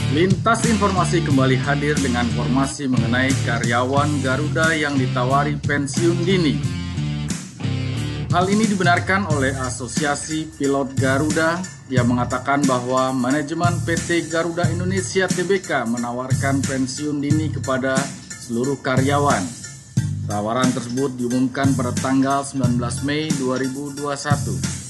Lintas Informasi kembali hadir dengan informasi mengenai karyawan Garuda yang ditawari pensiun dini. Hal ini dibenarkan oleh Asosiasi Pilot Garuda yang mengatakan bahwa manajemen PT Garuda Indonesia Tbk menawarkan pensiun dini kepada seluruh karyawan. Tawaran tersebut diumumkan pada tanggal 19 Mei 2021.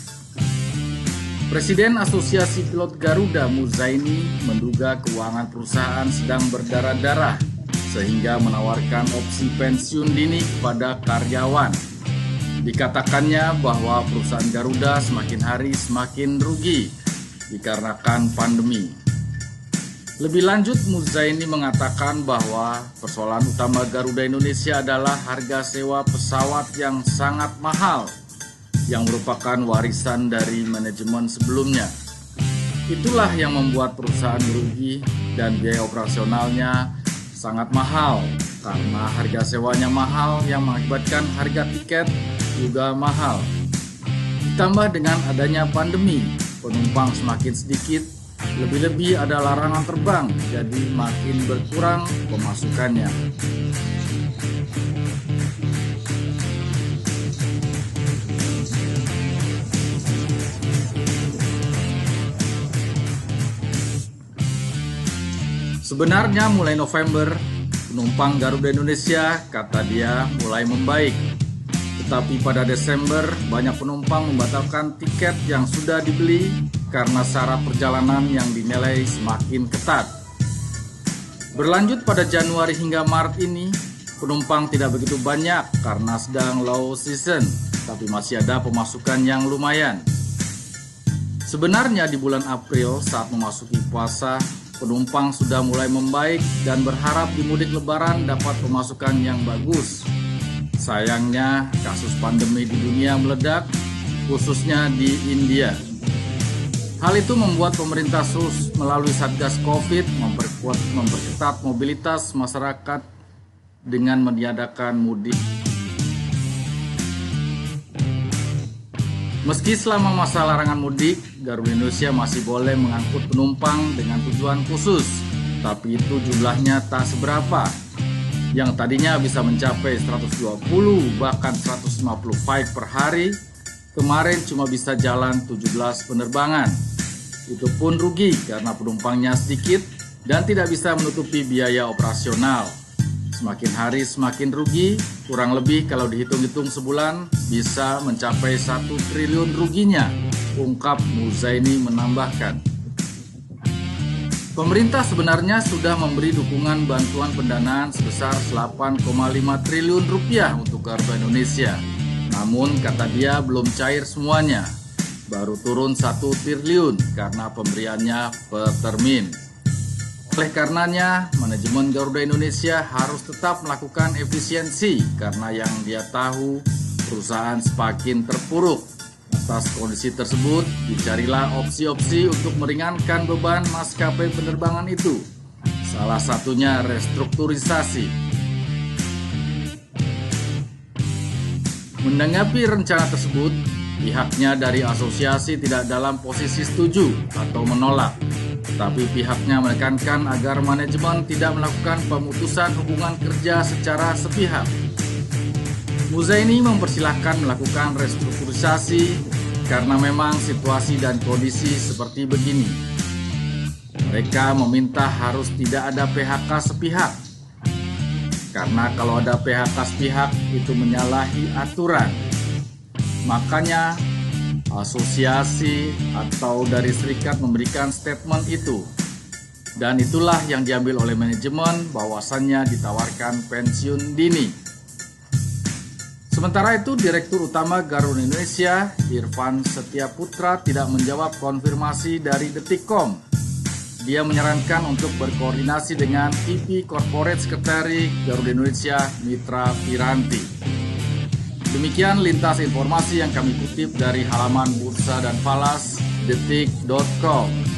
Presiden Asosiasi Pilot Garuda Muzaini menduga keuangan perusahaan sedang berdarah-darah sehingga menawarkan opsi pensiun dini kepada karyawan. Dikatakannya bahwa perusahaan Garuda semakin hari semakin rugi dikarenakan pandemi. Lebih lanjut, Muzaini mengatakan bahwa persoalan utama Garuda Indonesia adalah harga sewa pesawat yang sangat mahal, yang merupakan warisan dari manajemen sebelumnya. Itulah yang membuat perusahaan merugi dan biaya operasionalnya sangat mahal karena harga sewanya mahal yang mengakibatkan harga tiket juga mahal. Ditambah dengan adanya pandemi, penumpang semakin sedikit, lebih-lebih ada larangan terbang, jadi makin berkurang pemasukannya. Sebenarnya mulai November, penumpang Garuda Indonesia, kata dia, mulai membaik. Tetapi pada Desember, banyak penumpang membatalkan tiket yang sudah dibeli karena syarat perjalanan yang dinilai semakin ketat. Berlanjut pada Januari hingga Maret ini, penumpang tidak begitu banyak karena sedang low season, tapi masih ada pemasukan yang lumayan. Sebenarnya di bulan April saat memasuki puasa, penumpang sudah mulai membaik dan berharap di mudik lebaran dapat pemasukan yang bagus. Sayangnya, kasus pandemi di dunia meledak, khususnya di India. Hal itu membuat pemerintah terus melalui Satgas Covid memperketat mobilitas masyarakat dengan meniadakan mudik. Meski selama masa larangan mudik, Garuda Indonesia masih boleh mengangkut penumpang dengan tujuan khusus, tapi itu jumlahnya tak seberapa. Yang tadinya bisa mencapai 120 bahkan 150 flight per hari, kemarin cuma bisa jalan 17 penerbangan. Itu pun rugi karena penumpangnya sedikit dan tidak bisa menutupi biaya operasional. Semakin hari semakin rugi, kurang lebih kalau dihitung-hitung sebulan bisa mencapai 1 triliun ruginya, ungkap Muzaini menambahkan. Pemerintah sebenarnya sudah memberi dukungan bantuan pendanaan sebesar 8,5 triliun rupiah untuk Garuda Indonesia. Namun kata dia belum cair semuanya, baru turun 1 triliun karena pemberiannya per termin. Oleh karenanya, manajemen Garuda Indonesia harus tetap melakukan efisiensi karena yang dia tahu perusahaan semakin terpuruk. Atas kondisi tersebut, dicarilah opsi-opsi untuk meringankan beban maskapai penerbangan itu. Salah satunya restrukturisasi. Menanggapi rencana tersebut, pihaknya dari asosiasi tidak dalam posisi setuju atau menolak. Tapi pihaknya menekankan agar manajemen tidak melakukan pemutusan hubungan kerja secara sepihak. Muzaini mempersilahkan melakukan restrukturisasi karena memang situasi dan kondisi seperti begini. Mereka meminta harus tidak ada PHK sepihak. Karena kalau ada PHK sepihak itu menyalahi aturan. Makanya asosiasi atau dari serikat memberikan statement itu. Dan itulah yang diambil oleh manajemen bahwasannya ditawarkan pensiun dini. Sementara itu, Direktur Utama Garuda Indonesia, Irfan Setiaputra, tidak menjawab konfirmasi dari Detikcom. Dia menyarankan untuk berkoordinasi dengan VP Corporate Secretary Garuda Indonesia, Mitra Piranti. Demikian lintas informasi yang kami kutip dari halaman Bursa dan Falas, detik.com.